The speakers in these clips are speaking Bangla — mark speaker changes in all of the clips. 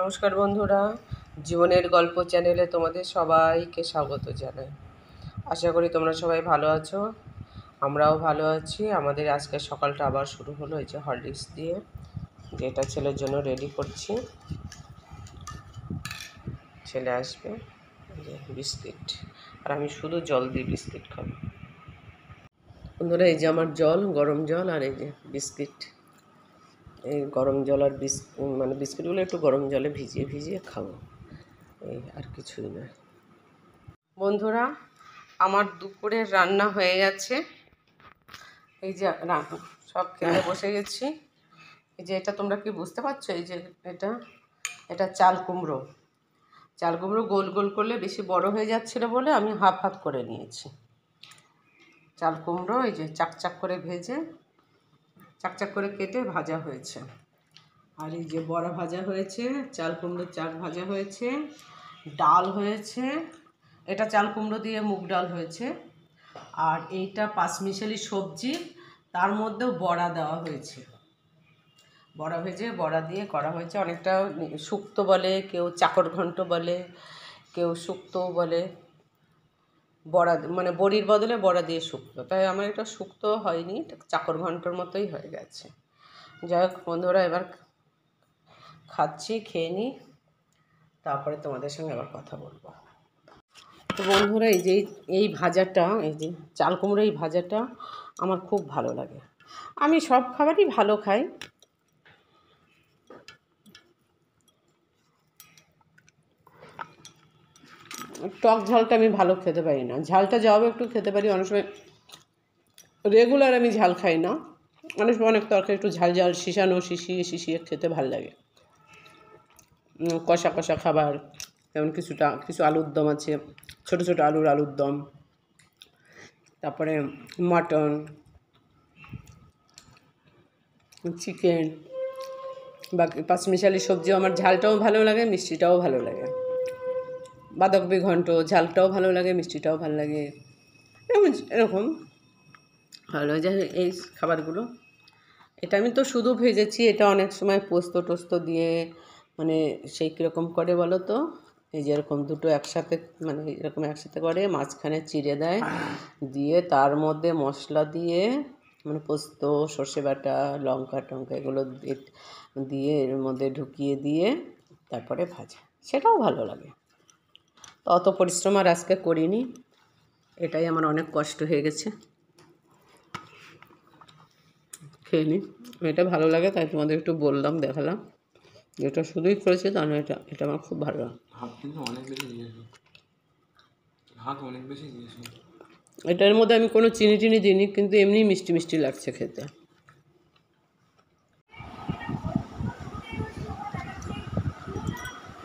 Speaker 1: নমস্কার বন্ধুরা, জীবনের গল্প চ্যানেলে তোমাদের সবাইকে স্বাগত জানাই। আশা করি তোমরা সবাই ভালো আছো, আমরাও ভালো আছি। আমাদের আজকের সকালটা আবার শুরু হলো এই যে হরলিক্স দিয়ে, যেটা ছেলের জন্য রেডি করছি। ছেলে আসবে, এই যে বিস্কিট, আর আমি শুধু জল দিয়ে বিস্কিট খাবো। বন্ধুরা, এই যে আমার জল, গরম জল, আর এই যে বিস্কিট। এই গরম জল আর বিস্কিটগুলো একটু গরম জলে ভিজিয়ে ভিজিয়ে খাবো, এই আর কিছুই নয়। বন্ধুরা, আমার দুপুরের রান্না হয়ে গেছে। এই যে সব খেতে বসে গেছি। এই যে এটা তোমরা কি বুঝতে পারছো? এই যে এটা চাল কুমড়ো। চাল কুমড়ো গোল গোল করলে বেশি বড় হয়ে যাচ্ছিল বলে আমি হাফ হাফ করে নিয়েছি। চাল কুমড়ো এই যে চাকচাক করে ভেজে, চাকচাক করে কেটে ভাজা হয়েছে। আর এই যে বড়া ভাজা হয়েছে, চাল কুমড়োর চাক ভাজা হয়েছে, ডাল হয়েছে। এটা চাল কুমড়ো দিয়ে মুগ ডাল হয়েছে। আর এইটা পাঁচমিশালি সবজি, তার মধ্যেও বড়া দেওয়া হয়েছে। বড়া ভেজে বড়া দিয়ে করা হয়েছে। অনেকটা শুক্তো বলে, কেউ চাকর ঘন্ট বলে, কেউ শুক্তোও বলে। বড়া মানে বড়ির বদলে বড়া দিয়ে শুক্তো, তাই আমার এটা শুক্তো হয়নি, চাকর ঘন্টর মতোই হয়ে গেছে। যাই হোক বন্ধুরা, এবার খাচ্ছি, খেয়ে নিই, তারপরে তোমাদের সঙ্গে আবার কথা বলবো। তো বন্ধুরা, এই যে এই ভাজাটা, এই যে চাল কুমড়ো, এই ভাজাটা আমার খুব ভালো লাগে। আমি সব খাবারই ভালো খাই। টক ঝালটা আমি ভালো খেতে পারি না। ঝালটা যাও একটু খেতে পারি, অনেক সময় রেগুলার আমি ঝাল খাই না। অনেক সময় অনেক তরকারি একটু ঝাল ঝাল শিশানো শিশিয়ে শিশিয়ে খেতে ভালো লাগে। কষা কষা খাবার, যেমন কিছু আলুর দম আছে, ছোটো ছোটো আলুর দম, তারপরে মটন, চিকেন, বা পাঁচমিশালি সবজিও আমার ঝালটাও ভালো লাগে, মিষ্টিটাও ভালো লাগে। বাঁধাকপি ঘন্ট, ঝালটাও ভালো লাগে, মিষ্টিটাও ভালো লাগে। এরকম ভালো যায় এই খাবারগুলো। এটা আমি তো শুধু ভেজেছি, এটা অনেক সময় পোস্ত টোস্ত দিয়ে মানে সেই কীরকম করে বলো তো, এই যে এরকম দুটো একসাথে, মানে এরকম একসাথে করে মাঝখানে চিড়ে দেয়, দিয়ে তার মধ্যে মশলা দিয়ে, মানে পোস্ত, সর্ষে বাটা, লঙ্কা টঙ্কা এগুলো দিয়ে এর মধ্যে ঢুকিয়ে দিয়ে তারপরে ভাজা, সেটাও ভালো লাগে। তো অত পরিশ্রম আর আজকে করিনি, এটাই আমার অনেক কষ্ট হয়ে গেছে। খেয়ে নিই, এটা ভালো লাগে তাই তোমাদের একটু বললাম, দেখালাম। যেটা শুধুই করেছে তা না, এটা আমার খুব ভালো লাগে। এটার মধ্যে আমি কোনো চিনি টিনি দিইনি, কিন্তু এমনি মিষ্টি মিষ্টি লাগছে খেতে।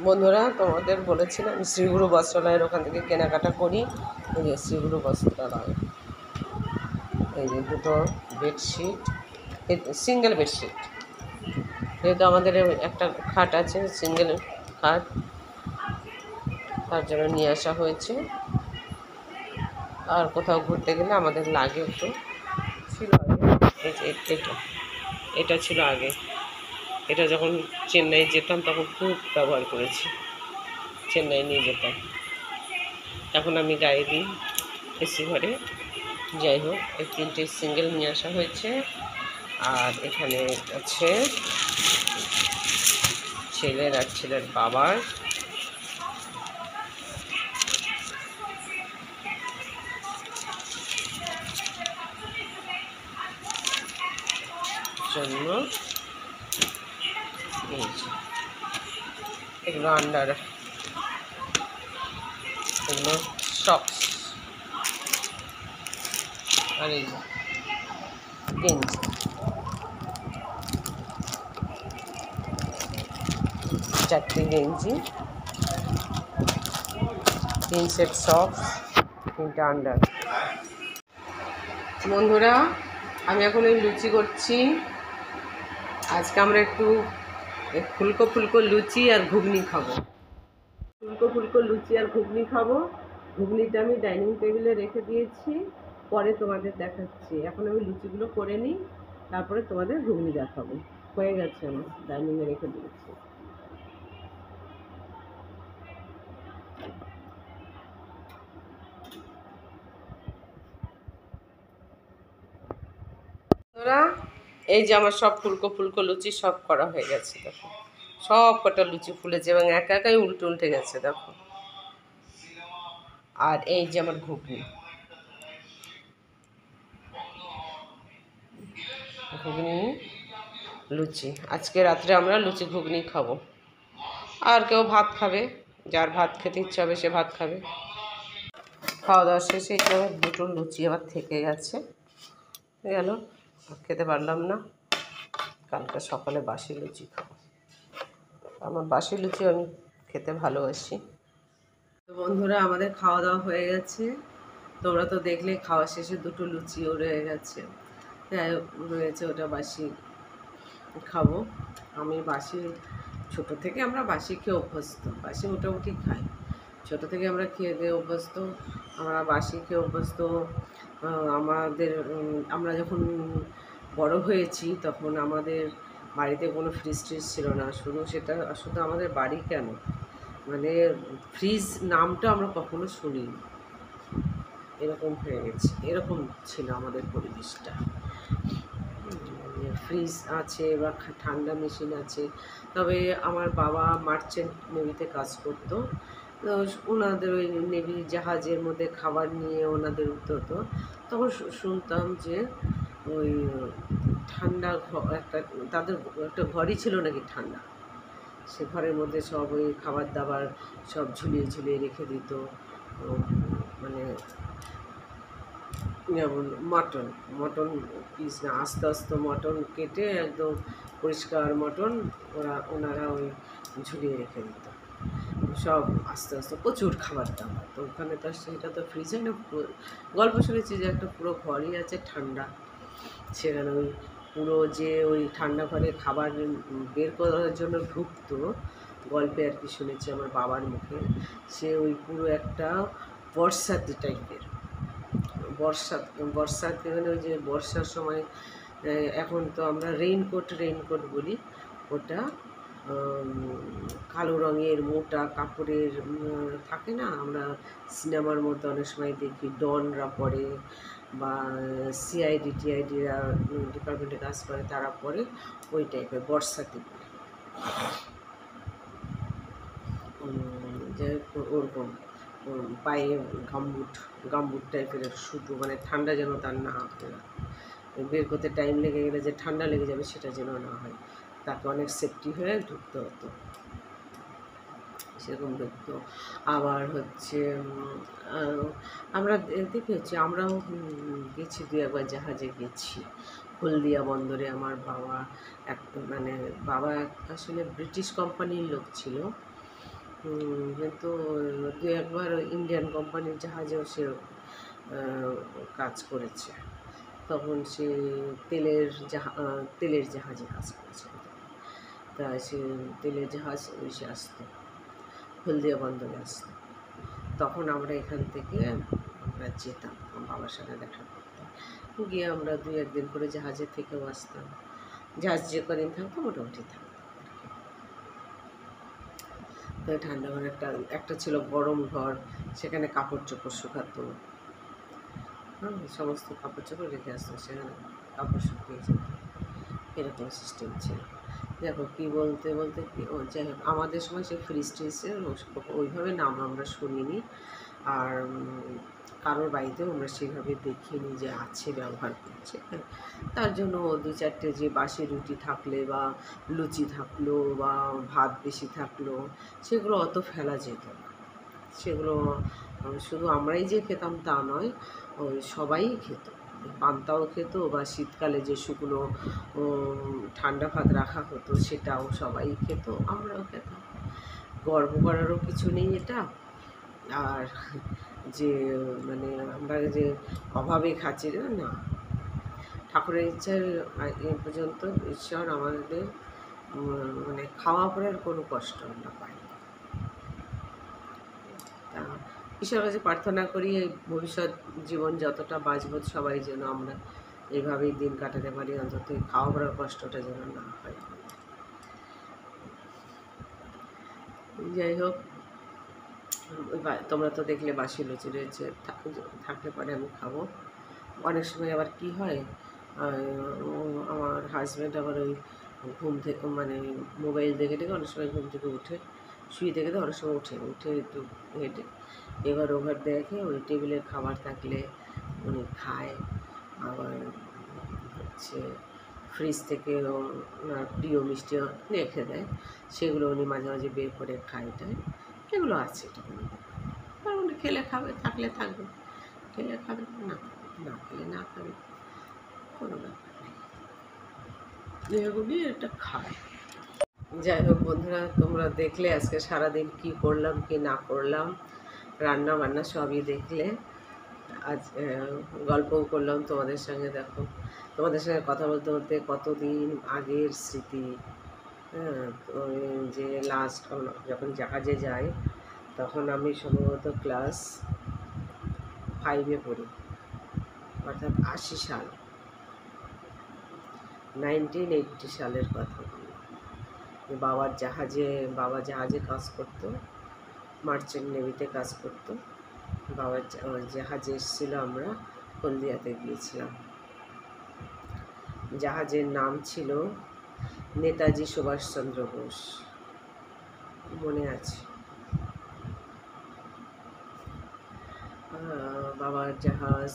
Speaker 1: বন্ধুরা, তোমাদের বলেছিলাম শ্রীগুরু বস্ত্রালয়ের ওখান থেকে কেনাকাটা করি। এই যে শ্রীগুরু বস্ত্রালয়, এই যে দুটো বেডশিট, সিঙ্গেল বেডশিট, যেহেতু আমাদের একটা খাট আছে, সিঙ্গেল খাট, তার জন্য নিয়ে আসা হয়েছে। আর কোথাও ঘুরতে গেলে আমাদের লাগে একটু, ছিল আগে। এই যে এটা ছিল আগে, এটা যখন চেন্নাই যেতাম তখন খুব ব্যবহার করেছি, চেন্নাই নিয়ে যেতাম। এখন আমি গায়ে দিই এসি ঘরে। যাই হোক, এই তিনটে সিঙ্গেল নিয়ে আসা হয়েছে। আর এখানে আছে ছেলের আর ছেলের বাবার জন্য, এগুলো আন্ডার, এগুলো সক্স, আর এই যে গেঞ্জি, 4টে গেঞ্জি, 3 সেট সক্স, 3টে আন্ডার। বন্ধুরা, আমি এখন এই লুচি করছি। আজকে আমরা একটু ফুলকো ফুলকো লুচি আর ঘুগনি খাবো। ফুলকো ফুলকো লুচি আর ঘুগনি খাবো। ঘুগনিটা আমি ডাইনিং টেবিলে রেখে দিয়েছি, পরে তোমাদের দেখাচ্ছি। এখন আমি লুচিগুলো করে নিই, তারপরে তোমাদের ঘুগনি দেখাবো। হয়ে গেছে, আমি ডাইনিংয়ে রেখে দিয়েছি। ওরা এই যে আমার সব ফুলকো ফুলকো লুচি সব করা হয়ে গেছে, দেখো সব কটা লুচি ফুলেছে এবং একা একাই উল্টে উল্টে গেছে দেখো। আর এই যে আমার ঘুগনি, ঘুগনি লুচি, আজকে রাত্রে আমরা লুচি ঘুগনি খাবো। আর কেউ ভাত খাবে, যার ভাত খেতে ইচ্ছা হবে সে ভাত খাবে। খাওয়া দাওয়া শেষে আবার দুটো লুচি আবার থেকে গেছে, গেল খেতে পারলাম না। কালকে সকালে বাসি লুচি খাবো, আমার বাসি লুচি আমি খেতে ভালোবাসি। তো বন্ধুরা আমাদের খাওয়া দাওয়া হয়ে গেছে, তোমরা তো দেখলে খাওয়া শেষে দুটো লুচিও রয়ে গেছে, রয়েছে ওটা বাসি খাবো। আমি বাসি ছোটো থেকে আমরা বাসি খেয়ে অভ্যস্ত, বাসি মোটামুটি খাই, ছোটো থেকে আমরা খেয়ে দিয়ে অভ্যস্ত, আমরা বাসি খেয়ে অভ্যস্ত। আমরা যখন বড় হয়েছি তখন আমাদের বাড়িতে কোনো ফ্রিজ ট্রিজ ছিল না, শুধু আমাদের বাড়ি কেন, মানে ফ্রিজ নামটা আমরা কখনো শুনিনি, এরকম হয়ে গেছে, এরকম ছিল আমাদের পরিবেশটা। ফ্রিজ আছে বা ঠান্ডা মেশিন আছে, তবে আমার বাবা মার্চেন্ট নেভিতে কাজ করতো, ওনাদের ওই নেভি জাহাজের মধ্যে খাবার নিয়ে ওনাদের উঠতে হতো, তখন শুনতাম যে ওই ঠান্ডা একটা তাদের একটা ঘরই ছিল নাকি ঠান্ডা, সে ঘরের মধ্যে সব ওই খাবার দাবার সব ঝুলিয়ে ঝুলিয়ে রেখে দিত। মানে যেমন মটন পিস না, আস্তে আস্তে মটন কেটে একদম পরিষ্কার মটন ওনারা ওই ঝুলিয়ে রেখে দিত সব, আস্তে আস্তে প্রচুর খাবার দাবার। তো ওখানে তো সেটা তো ফ্রিজে না, গল্প শুনেছি যে একটা পুরো ঘরই আছে ঠান্ডা, সেখানে ওই পুরো যে ওই ঠান্ডা ঘরে খাবার বের করার জন্য ঢুকতো, গল্পে আর কি শুনেছি আমার বাবার মুখে, সে ওই পুরো একটা বর্ষাতি টাইপের, বর্ষাতে মানে ওই যে বর্ষার সময় এখন তো আমরা রেইনকোট বলি, ওটা কালো রঙের মোটা কাপড়ের থাকে না, আমরা সিনেমার মতো অনেক সময় দেখি ডনরা পরে বা টিআইডিরা ডিপার্টমেন্টে কাজ করে তারা পরে, ওই টাইপের বর্ষাতে পরে, যে ওরকম পায়ে গামবুট টাইপের শুটু, মানে ঠান্ডা যেন তার না বের করতে টাইম লেগে গেলে যে ঠান্ডা লেগে যাবে সেটা যেন না হয়, তাকে অনেক সেফটি হয়ে ঢুকতে হতো, সেরকম ঢুকতো। আবার হচ্ছে আমরা দেখেছি, আমরাও গেছি দু একবার জাহাজে গেছি, হলদিয়া বন্দরে। আমার বাবা মানে বাবা আসলে ব্রিটিশ কোম্পানির লোক ছিল, কিন্তু দু একবার ইন্ডিয়ান কোম্পানির জাহাজেও সে কাজ করেছে, তখন সে তেলের জাহাজে কাজ করেছে, তা সে তেলের জাহাজ এসে আসতো, হলদিয়া বন্দরে আসতো, তখন আমরা এখান থেকে আমরা যেতাম বাবার সাথে দেখা করতাম, গিয়ে আমরা দুই একদিন করে জাহাজের থেকেও আসতাম, জাহাজ যে কদিন থাকতো মোটামুটি থাকতো। তো ঠান্ডা ঘর একটা ছিল গরম ঘর, সেখানে কাপড় চোপড় শুকাতো, সমস্ত কাপড় চোপড় রেখে আসতো, সেখানে কাপড় শুকিয়ে যেত, এরকম সিস্টেম ছিল। দেখো কী বলতে বলতে যাই হোক, আমাদের সময় সেই ফ্রিজ ট্রিজের ওইভাবে নাম আমরা শুনিনি, আর কারোর বাড়িতেও আমরা সেভাবে দেখিনি যে আছে ব্যবহার করছে, তার জন্য দু চারটে যে বাসি রুটি থাকলে বা লুচি থাকলো বা ভাত বেশি থাকলো, সেগুলো অত ফেলা যেত না, সেগুলো শুধু আমরাই যে খেতাম তা নয়, ওই সবাই খেত, পান্তাও খেত বা শীতকালে যে শুকনো ঠান্ডা ভাত রাখা হতো সেটাও সবাই খেত, আমরাও খেতাম, গর্ব করারও কিছু নেই এটা। আর যে মানে আমরা যে অভাবে খাচ্ছি না, ঠাকুরের ইচ্ছায় এ পর্যন্ত ঈশ্বর আমাদের মানে খাওয়া পড়ার কোনো কষ্ট আমরা পাই। তা ঈশ্বরের কাছে প্রার্থনা করি এই ভবিষ্যৎ জীবন যতটা বাঁচব সবাই যেন আমরা এইভাবেই দিন কাটাতে পারি, অন্তত খাওয়া পড়ার কষ্টটা যেন না হয়। যাই হোক, তোমরা তো দেখলে বাসি লুচি রয়েছে, থাকলে পরে আমি খাবো। অনেক সময় আবার কি হয়, আর আমার হাজব্যান্ড আবার ওই ঘুম থেকে মানে মোবাইল দেখে দেখে অনেক সময় ঘুম থেকে উঠে, শুয়ে থেকে তো অনেক সময় উঠে একটু হেঁটে এবার ওভার দেখে ওই টেবিলে খাবার থাকলে উনি খায়। আবার হচ্ছে ফ্রিজ থেকে ওনার প্রিয় মিষ্টি রেখে দেয়, সেগুলো উনি মাঝে মাঝে বের করে খায় টায়, এগুলো আছে। এটা কোনো ব্যাপার না। আর উনি খেলে খাবে, থাকলে থাকবে, খেলে খাবে, না খেলে না খাবে, কোনো ব্যাপার নেই। এগুলি এটা খায়। যাই হোক বন্ধুরা, তোমরা দেখলে আজকে সারাদিন কি করলাম কি না করলাম, রান্না বান্না সবই দেখলে। আজ গল্পও করলাম তোমাদের সঙ্গে। দেখো, তোমাদের সঙ্গে কথা বলতে বলতে কতদিন আগের স্মৃতি। হ্যাঁ, ওই যে লাস্ট যখন জাহাজে যাই, তখন আমি সম্ভবত ক্লাস 5-এ পড়ি, অর্থাৎ 80 সাল, 1980 সালের কথা বলি। বাবা জাহাজে কাজ করতো, মার্চেন্ট নেভিতে কাজ করতো। বাবার জাহাজে এসেছিলো, আমরা হলদিয়াতে গিয়েছিলাম। জাহাজের নাম ছিল নেতাজি সুভাষচন্দ্র বোস, মনে আছে। বাবার জাহাজ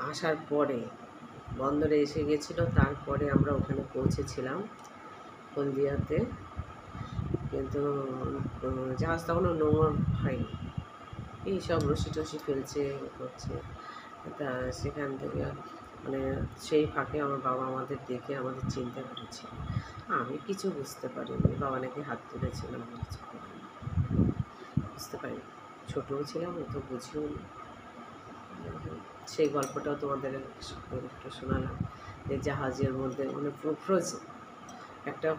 Speaker 1: আসার পরে বন্দরে এসে গেছিলো, তারপরে আমরা ওখানে পৌঁছেছিলাম হলদিয়াতে। কিন্তু জাহাজ তখনও নোঙর হয়নি, এইসব রশি টসি ফেলছে করছে। তা সেখান থেকে মানে সেই ফাঁকে আমার বাবা আমাদের দেখে আমাদের চিন্তা করেছিল। আমি কিছু বুঝতে পারিনি, বাবা নাকি হাত তুলেছিলাম, কিছু বুঝতে পারিনি, ছোটও ছিলাম, অত বুঝিও নি। সেই গল্পটাও তোমাদের একটু শোনালাম, যে জাহাজের মধ্যে মানে পুরো ফ্রোজেন একটা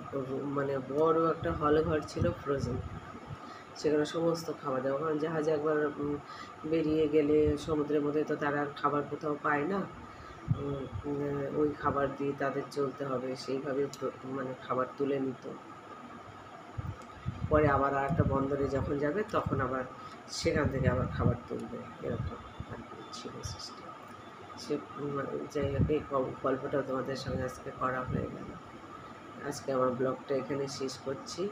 Speaker 1: মানে বড় একটা হল ঘর ছিল, ফ্রোজেন। সেখানে সমস্ত খাবার দাবার, কারণ জাহাজে একবার বেরিয়ে গেলে সমুদ্রের মধ্যে তো তারা খাবার কোথাও পায় না, ওই খাবার দিয়ে তাদের চলতে হবে, সেইভাবে মানে খাবার তুলে নিত। পরে আবার আর একটা বন্দরে যখন যাবে তখন আবার সেখান থেকে আবার খাবার তুলবে, এরকম ছিল সিস্টেম। সে যাই হোক, এই গল্পটাও তোমাদের সঙ্গে আজকে করা হয়ে গেল। আজকে আমার ব্লগটা এখানে শেষ করছি।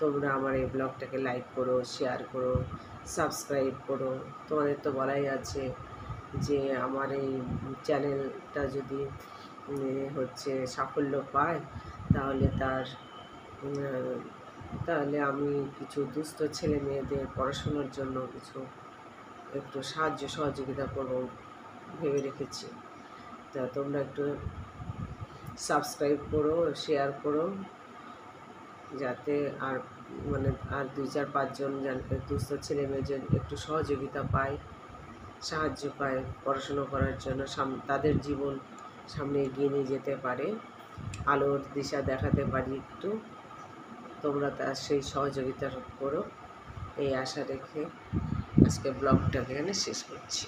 Speaker 1: তোমরা আমার এই ব্লগটাকে লাইক করো, শেয়ার করো, সাবস্ক্রাইব করো। তোমাদের তো বলাই আছে যে আমার এই চ্যানেলটা যদি হচ্ছে সাফল্য পায়, তাহলে আমি কিছু দুস্থ ছেলে মেয়েদের পড়াশোনার জন্য কিছু একটু সাহায্য সহযোগিতা করব ভেবে রেখেছি। তা তোমরা একটু সাবস্ক্রাইব করো, শেয়ার করো, যাতে আর 2-4-5 জন দুস্থ ছেলে মেয়ে একটু সহযোগিতা পায়, সাহায্য পায় পড়াশুনো করার জন্য, তাদের জীবন সামনে এগিয়ে নিয়ে যেতে পারে, আলোর দিশা দেখাতে পারি একটু। তোমরা তার সেই সহযোগিতা করো, এই আশা রেখে আজকে ব্লগটাকে এখানে শেষ করছি।